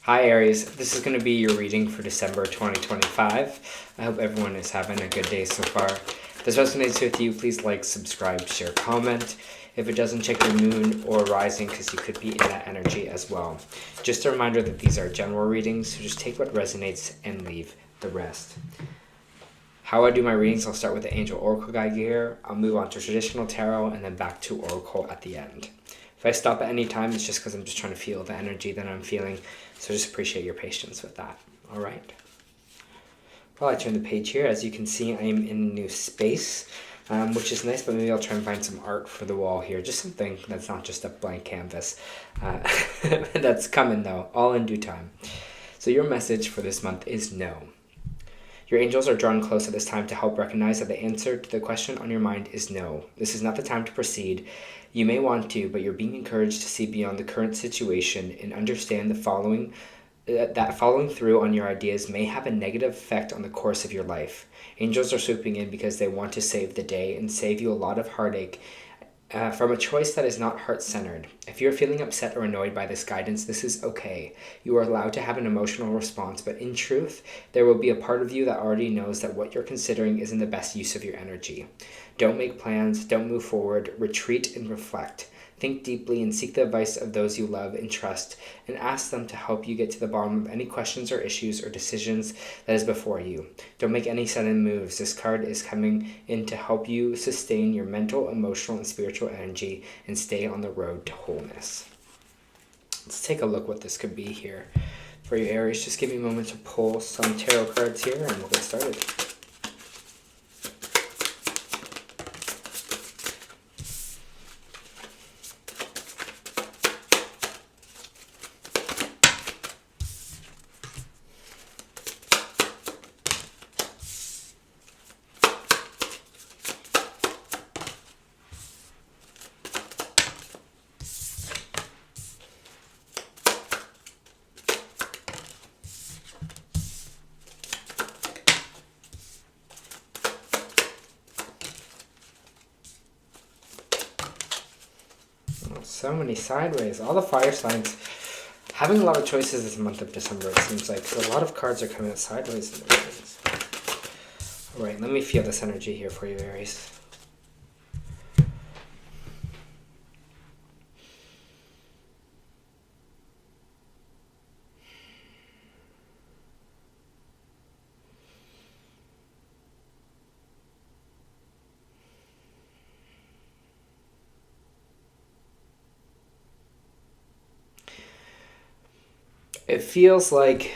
Hi Aries, this is going to be your reading for December 2025. I hope everyone is having a good day so far. If this resonates with you, please like, subscribe, share, comment. If it doesn't, check your moon or rising because you could be in that energy as well. Just a reminder that these are general readings, so just take what resonates and leave the rest. How I do my readings, I'll start with the Angel Oracle guide here. I'll move on to traditional tarot and then back to Oracle at the end. If I stop at any time, it's just because I'm just trying to feel the energy that I'm feeling. So just appreciate your patience with that. All right. Well, I turn the page here. As you can see, I am in a new space, which is nice, but maybe I'll try and find some art for the wall here. Just something that's not just a blank canvas. That's coming, though, all in due time. So your message for this month is no. Your angels are drawn close at this time to help recognize that the answer to the question on your mind is no. This is not the time to proceed. You may want to, but you're being encouraged to see beyond the current situation and understand that following through on your ideas may have a negative effect on the course of your life. Angels are swooping in because they want to save the day and save you a lot of heartache from a choice that is not heart-centered. If you're feeling upset or annoyed by this guidance, this is okay. You are allowed to have an emotional response, but in truth, there will be a part of you that already knows that what you're considering isn't the best use of your energy. Don't make plans, don't move forward, retreat and reflect. Think deeply and seek the advice of those you love and trust, and ask them to help you get to the bottom of any questions or issues or decisions that is before you. Don't make any sudden moves. This card is coming in to help you sustain your mental, emotional, and spiritual energy and stay on the road to wholeness. Let's take a look what this could be here for you, Aries. Just give me a moment to pull some tarot cards here and we'll get started. So many sideways. All the fire signs having a lot of choices this month of December, it seems like. So a lot of cards are coming out sideways in the readings. Alright, let me feel this energy here for you, Aries. It feels like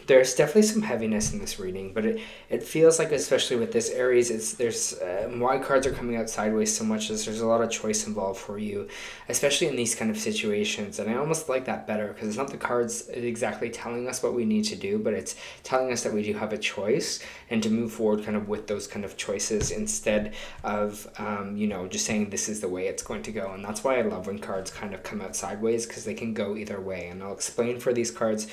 there's definitely some heaviness in this reading, but it feels like, especially with this Aries, there's why cards are coming out sideways so much is there's a lot of choice involved for you, especially in these kind of situations. And I almost like that better because it's not the cards exactly telling us what we need to do, but it's telling us that we do have a choice and to move forward kind of with those kind of choices instead of just saying this is the way it's going to go. And that's why I love when cards kind of come out sideways, because they can go either way. And I'll explain for these cards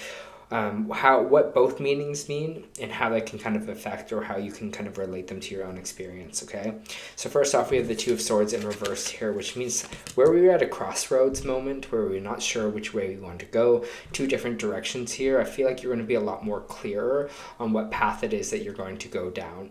what both meanings mean and how they can kind of affect, or how you can kind of relate them to your own experience. Okay, so first off, we have the Two of Swords in reverse here, which means where we were at a crossroads moment where we're not sure which way we want to go, two different directions here. I feel like you're going to be a lot more clearer on what path it is that you're going to go down.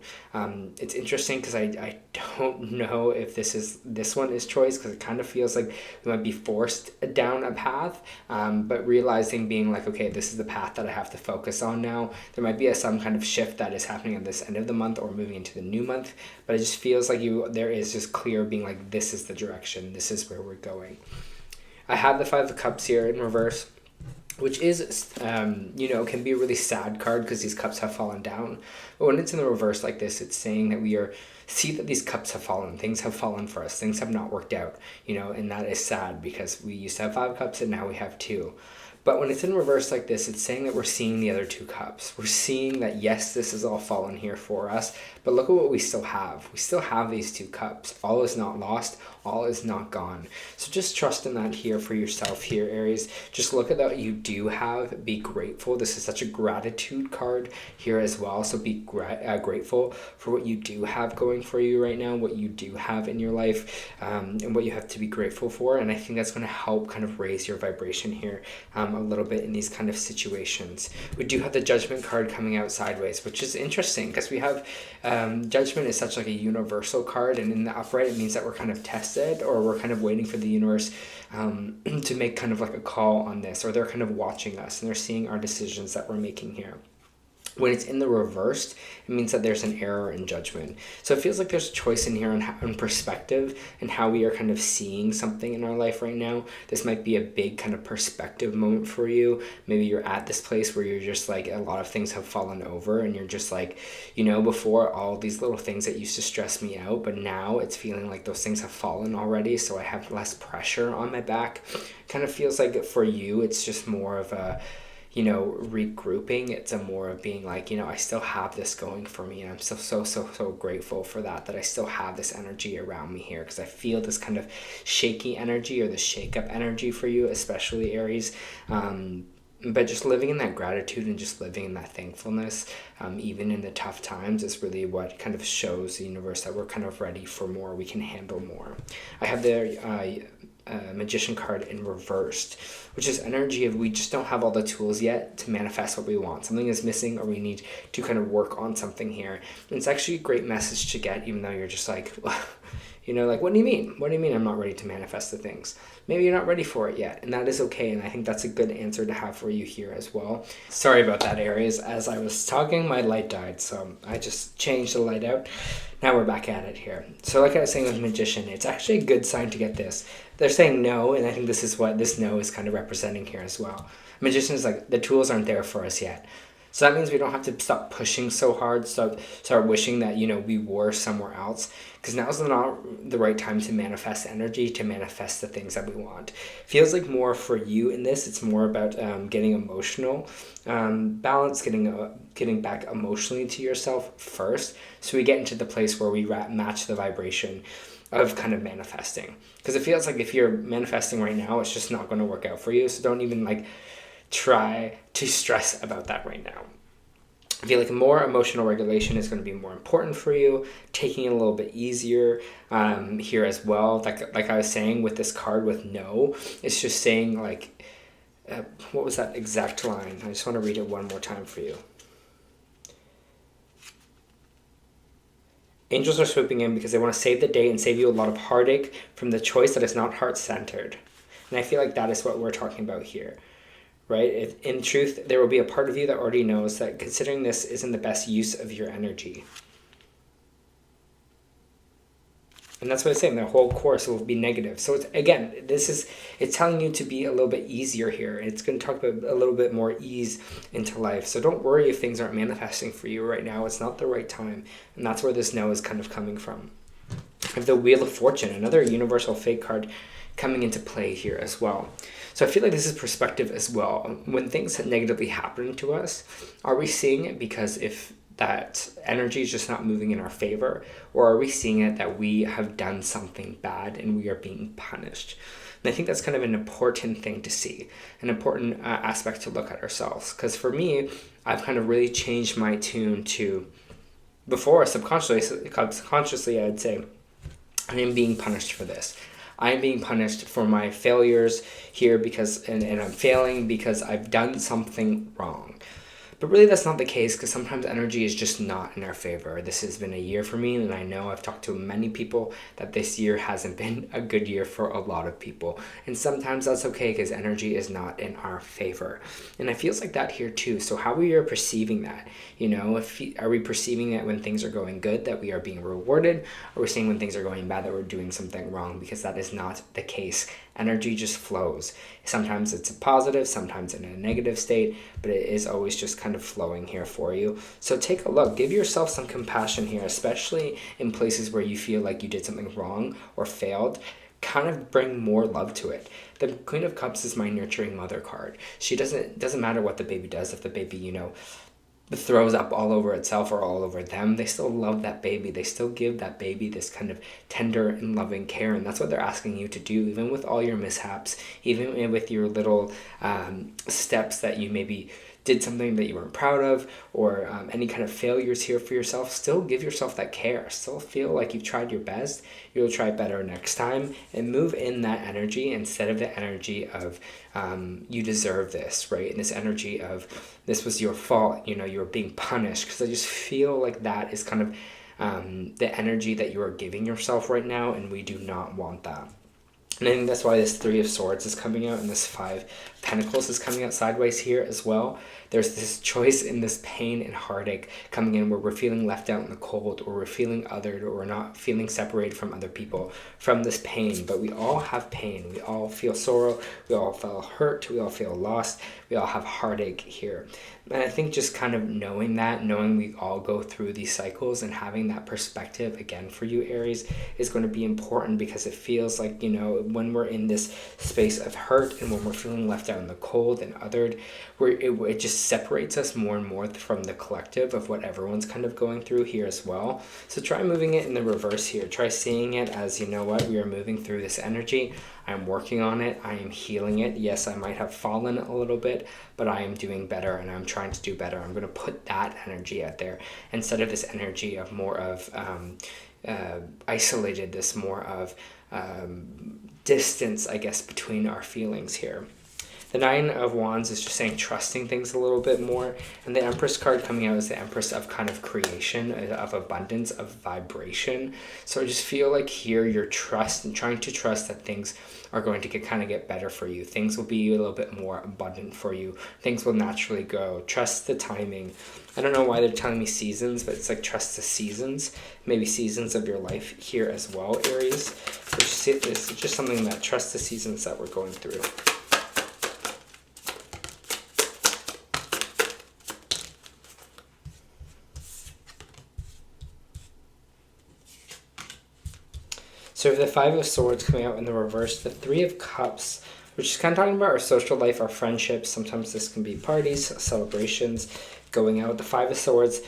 It's interesting because I don't know if this one is choice, because it kind of feels like we might be forced down a path, but realizing, being like, okay, this is the path that I have to focus on now. There might be some kind of shift that is happening at this end of the month or moving into the new month, but it just feels like there is just clear being like, this is the direction, this is where we're going. I have the Five of Cups here in reverse, which is, can be a really sad card because these cups have fallen down. But when it's in the reverse like this, it's saying that see that these cups have fallen. Things have fallen for us. Things have not worked out, and that is sad because we used to have 5 cups and now we have 2. But when it's in reverse like this, it's saying that we're seeing the other 2 cups. We're seeing that, yes, this has all fallen here for us, but look at what we still have. We still have these 2 cups. All is not lost. All is not gone. So just trust in that here for yourself here, Aries. Just look at what you do have. Be grateful. This is such a gratitude card here as well. So be grateful for what you do have going for you right now, what you do have in your life, and what you have to be grateful for. And I think that's going to help kind of raise your vibration here. a little bit in these kind of situations. We do have the Judgment card coming out sideways, which is interesting because we have Judgment is such like a universal card, and in the upright it means that we're kind of tested, or we're kind of waiting for the universe to make kind of like a call on this, or they're kind of watching us and they're seeing our decisions that we're making here. When it's in the reversed, it means that there's an error in judgment. So it feels like there's a choice in here on perspective and how we are kind of seeing something in our life right now. This might be a big kind of perspective moment for you. Maybe you're at this place where you're just like, a lot of things have fallen over and you're just like, you know, before all these little things that used to stress me out, but now it's feeling like those things have fallen already, so I have less pressure on my back. Kind of feels like for you, it's just more of a, you know, regrouping. It's a more of being like, you know, I still have this going for me, and I'm still so grateful for that I still have this energy around me here, because I feel this kind of shaky energy, or the shake-up energy for you, especially Aries. But just living in that gratitude and just living in that thankfulness, even in the tough times, is really what kind of shows the universe that we're kind of ready for more, we can handle more. I have the Magician card in reversed, which is energy of we just don't have all the tools yet to manifest what we want. Something is missing, or we need to kind of work on something here. And it's actually a great message to get, even though you're just like, you know, like, what do you mean? What do you mean I'm not ready to manifest the things? Maybe you're not ready for it yet, and that is okay, and I think that's a good answer to have for you here as well. Sorry about that, Aries. As I was talking, my light died, so I just changed the light out. Now we're back at it here. So like I was saying with Magician, it's actually a good sign to get this. They're saying no, and I think this is what this no is kind of representing here as well. Magician is like, the tools aren't there for us yet. So that means we don't have to stop pushing so hard, start wishing that, you know, we were somewhere else, because now's not the right time to manifest energy, to manifest the things that we want. Feels like more for you in this, it's more about getting emotional balance, getting back emotionally to yourself first, so we get into the place where we match the vibration of kind of manifesting. Because it feels like if you're manifesting right now, it's just not going to work out for you, so don't even like try to stress about that right now. I feel like more emotional regulation is going to be more important for you, taking it a little bit easier here as well. Like I was saying with this card with no, it's just saying like, what was that exact line? I just want to read it one more time for you. Angels are swooping in because they want to save the day and save you a lot of heartache from the choice that is not heart-centered. And I feel like that is what we're talking about here. Right? If, in truth, there will be a part of you that already knows that considering this isn't the best use of your energy. And that's what it's saying. The whole course will be negative. So it's, again, it's telling you to be a little bit easier here. It's going to talk about a little bit more ease into life. So don't worry if things aren't manifesting for you right now. It's not the right time. And that's where this no is kind of coming from. I have the Wheel of Fortune, another universal fate card coming into play here as well. So I feel like this is perspective as well. When things negatively happen to us, are we seeing it because if that energy is just not moving in our favor, or are we seeing it that we have done something bad and we are being punished? And I think that's kind of an important thing to see, an important aspect to look at ourselves. Because for me, I've kind of really changed my tune to, before subconsciously I'd say, I am being punished for this. I am being punished for my failures here because, and I'm failing because I've done something wrong. But really that's not the case, because sometimes energy is just not in our favor. This has been a year for me, and I know I've talked to many people that this year hasn't been a good year for a lot of people. And sometimes that's okay, because energy is not in our favor. And it feels like that here too. So how we are perceiving that, you know, are we perceiving it when things are going good, that we are being rewarded? Or are we seeing when things are going bad that we're doing something wrong? Because that is not the case. Energy just flows. Sometimes it's a positive, sometimes in a negative state, but it is always just kind of flowing here for you. So take a look. Give yourself some compassion here, especially in places where you feel like you did something wrong or failed. Kind of bring more love to it. The Queen of Cups is my nurturing mother card. Doesn't matter what the baby does. If the baby, you know, throws up all over itself or all over them, they still love that baby. They still give that baby this kind of tender and loving care, and that's what they're asking you to do, even with all your mishaps, even with your little steps that you maybe did something that you weren't proud of, or any kind of failures here for yourself, still give yourself that care. Still feel like you've tried your best. You'll try better next time, and move in that energy instead of the energy of you deserve this, right? And this energy of this was your fault, you know, you're being punished. Because I just feel like that is kind of the energy that you are giving yourself right now, and we do not want that. And I think that's why this Three of Swords is coming out and this Five of Pentacles is coming out sideways here as well. There's this choice in this pain and heartache coming in where we're feeling left out in the cold, or we're feeling othered, or we're not feeling separated from other people from this pain. But we all have pain. We all feel sorrow. We all feel hurt. We all feel lost. We all have heartache here. And I think just kind of knowing that, knowing we all go through these cycles and having that perspective again for you, Aries, is going to be important, because it feels like, you know, when we're in this space of hurt and when we're feeling left out in the cold and othered, it just separates us more and more from the collective of what everyone's kind of going through here as well. So try moving it in the reverse here. Try seeing it as, you know what, we are moving through this energy. I'm working on it. I am healing it. Yes, I might have fallen a little bit, but I am doing better, and I'm trying to do better. I'm going to put that energy out there instead of this energy of more of isolated, this more of distance, I guess, between our feelings here. The Nine of Wands is just saying trusting things a little bit more. And the Empress card coming out is the Empress of kind of creation, of abundance, of vibration. So I just feel like here you're trying to trust that things are going to get better for you. Things will be a little bit more abundant for you. Things will naturally go. Trust the timing. I don't know why they're telling me seasons, but it's like trust the seasons. Maybe seasons of your life here as well, Aries. This is just something that trust the seasons that we're going through. So the Five of Swords coming out in the reverse, the Three of Cups, which is kind of talking about our social life, our friendships. Sometimes this can be parties, celebrations, going out. The Five of Swords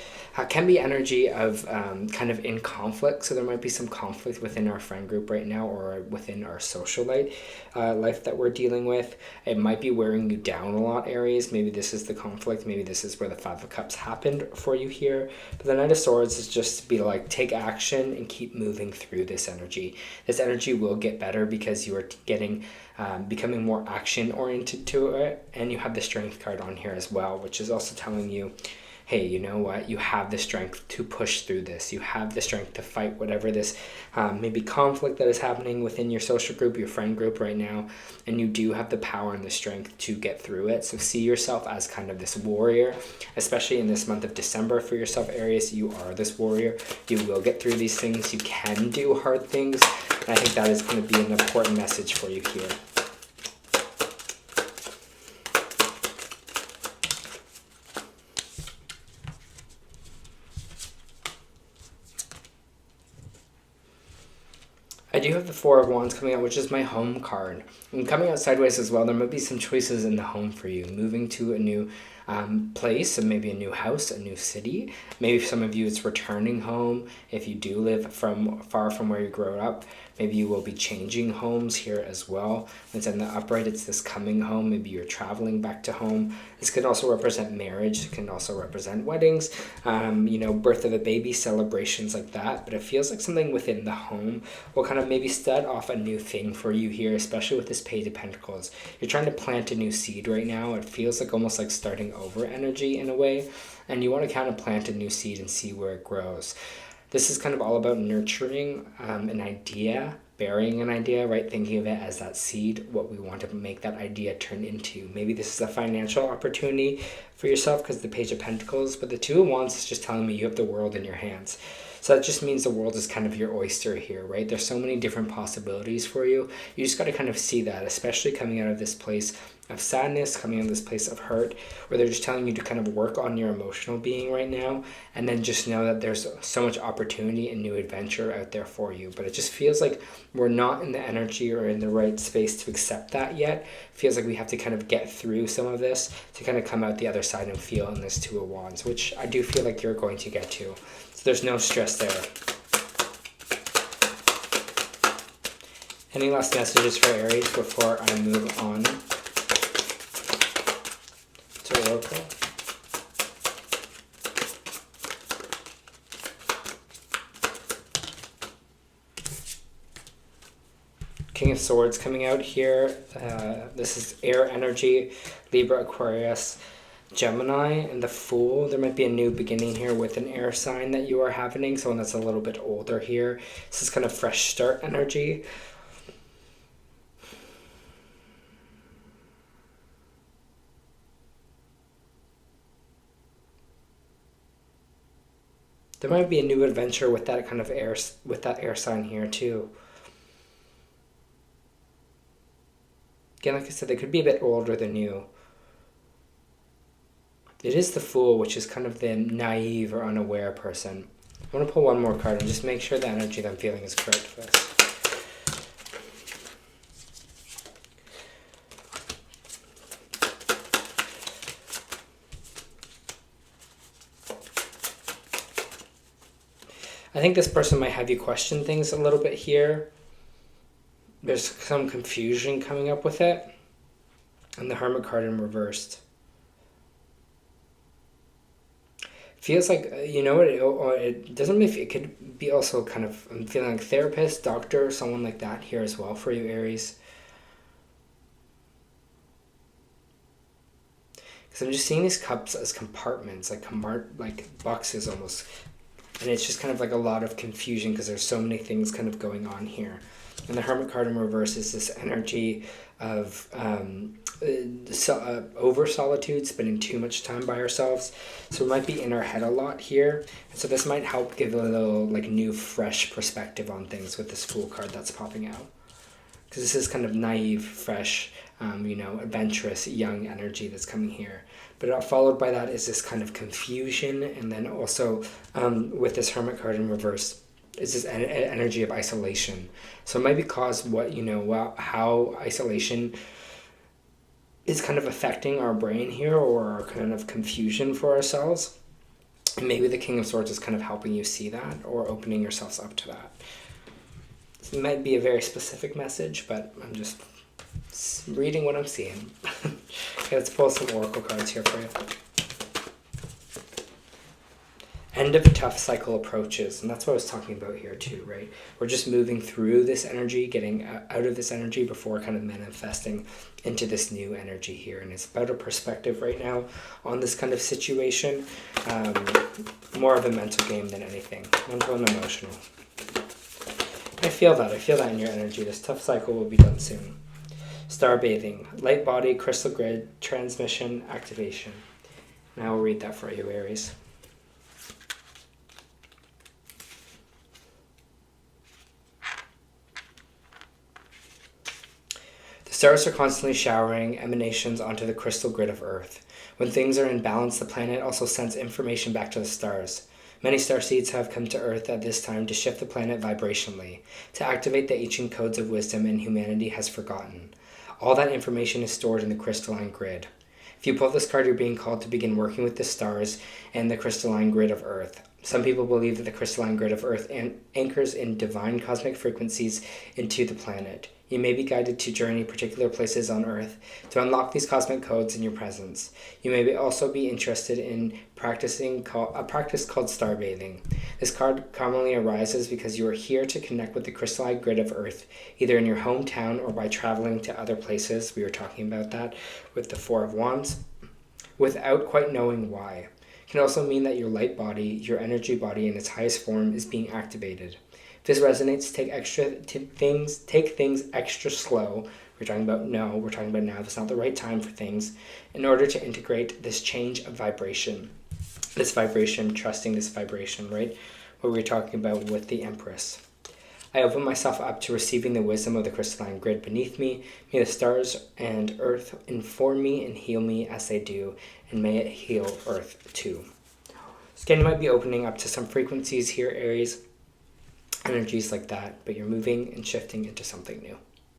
can be energy of kind of in conflict. So there might be some conflict within our friend group right now, or within our social life that we're dealing with. It might be wearing you down a lot, Aries. Maybe this is the conflict. Maybe this is where the Five of Cups happened for you here. But the Knight of Swords is just to be like, take action and keep moving through this energy. This energy will get better because you are becoming more action oriented to it. And you have the Strength card on here as well, which is also telling you, hey, you know what? You have the strength to push through this. You have the strength to fight whatever this maybe conflict that is happening within your social group, your friend group right now. And you do have the power and the strength to get through it. So see yourself as kind of this warrior, especially in this month of December for yourself, Aries. You are this warrior. You will get through these things. You can do hard things. And I think that is going to be an important message for you here. I do have the Four of Wands coming out, which is my home card. And coming out sideways as well, there might be some choices in the home for you. Moving to a new place, and maybe a new house, a new city. Maybe for some of you it's returning home. If you do live far from where you grew up, maybe you will be changing homes here as well. When it's in the upright, it's this coming home. Maybe you're traveling back to home. This can also represent marriage. It can also represent weddings, birth of a baby, celebrations like that. But it feels like something within the home will kind of maybe start off a new thing for you here, especially with this Page of Pentacles. You're trying to plant a new seed right now. It feels like almost like starting over energy in a way. And you want to kind of plant a new seed and see where it grows. This is kind of all about nurturing an idea, burying an idea, right? Thinking of it as that seed, what we want to make that idea turn into. Maybe this is a financial opportunity for yourself because the Page of Pentacles, but the Two of Wands is just telling me you have the world in your hands. So that just means the world is kind of your oyster here, right? There's so many different possibilities for you. You just got to kind of see that, especially coming out of this place of sadness, coming out of this place of hurt, where they're just telling you to kind of work on your emotional being right now, and then just know that there's so much opportunity and new adventure out there for you. But it just feels like we're not in the energy or in the right space to accept that yet. It feels like we have to kind of get through some of this to kind of come out the other side and feel in this Two of Wands, which I do feel like you're going to get to. So there's no stress there. Any last messages for Aries before I move on to Oracle? King of Swords coming out here. This is air energy, Libra, Aquarius, Gemini, and the Fool. There might be a new beginning here with an air sign that you are having, someone that's a little bit older here. This is kind of fresh start energy. There might be a new adventure with that kind of air, with that air sign here too. Again, like I said, they could be a bit older than you. It is the Fool, which is kind of the naive or unaware person. I want to pull one more card and just make sure the energy that I'm feeling is correct for this. I think this person might have you question things a little bit here. There's some confusion coming up with it. And the Hermit card in reversed. Feels like, you know what, it doesn't mean it could be also kind of, I'm feeling like therapist, doctor, someone like that here as well for you, Aries. Because I'm just seeing these cups as compartments, like boxes almost. And it's just kind of like a lot of confusion because there's so many things kind of going on here. And the Hermit card in reverse is this energy of over solitude, spending too much time by ourselves. So we might be in our head a lot here. And so this might help give a little like new, fresh perspective on things with this Fool card that's popping out. Because this is kind of naive, fresh, you know, adventurous, young energy that's coming here. But followed by that is this kind of confusion, and then also with this Hermit card in reverse is this energy of isolation. So it might be caused how isolation is kind of affecting our brain here, or our kind of confusion for ourselves. And maybe the King of Swords is kind of helping you see that, or opening yourselves up to that. So it might be a very specific message, but I'm just reading what I'm seeing. Okay, let's pull some oracle cards here for you. End of a tough cycle approaches, and that's what I was talking about here too, right? We're just moving through this energy, getting out of this energy before kind of manifesting into this new energy here. And it's about a perspective right now on this kind of situation. More of a mental game than anything. Mental and emotional. I feel that in your energy. This tough cycle will be done soon. Star bathing, light body, crystal grid, transmission, activation. Now I'll read that for you, Aries. The stars are constantly showering emanations onto the crystal grid of Earth. When things are in balance, the planet also sends information back to the stars. Many starseeds have come to Earth at this time to shift the planet vibrationally, to activate the ancient codes of wisdom and humanity has forgotten. All that information is stored in the crystalline grid. If you pull this card, you're being called to begin working with the stars and the crystalline grid of Earth. Some people believe that the crystalline grid of Earth anchors in divine cosmic frequencies into the planet. You may be guided to journey particular places on Earth to unlock these cosmic codes in your presence. You may also be interested in practicing a practice called starbathing. This card commonly arises because you are here to connect with the crystalline grid of Earth, either in your hometown or by traveling to other places. We were talking about that with the Four of Wands, without quite knowing why. It can also mean that your light body, your energy body in its highest form, is being activated. If this resonates, take things extra slow. We're talking about now. That's not the right time for things. In order to integrate this change of vibration. This vibration, trusting this vibration, right? What we're talking about with the Empress. I open myself up to receiving the wisdom of the crystalline grid beneath me. May the stars and Earth inform me and heal me as they do, and may it heal Earth too. Skin might be opening up to some frequencies here, Aries. Energies like that, but you're moving and shifting into something new.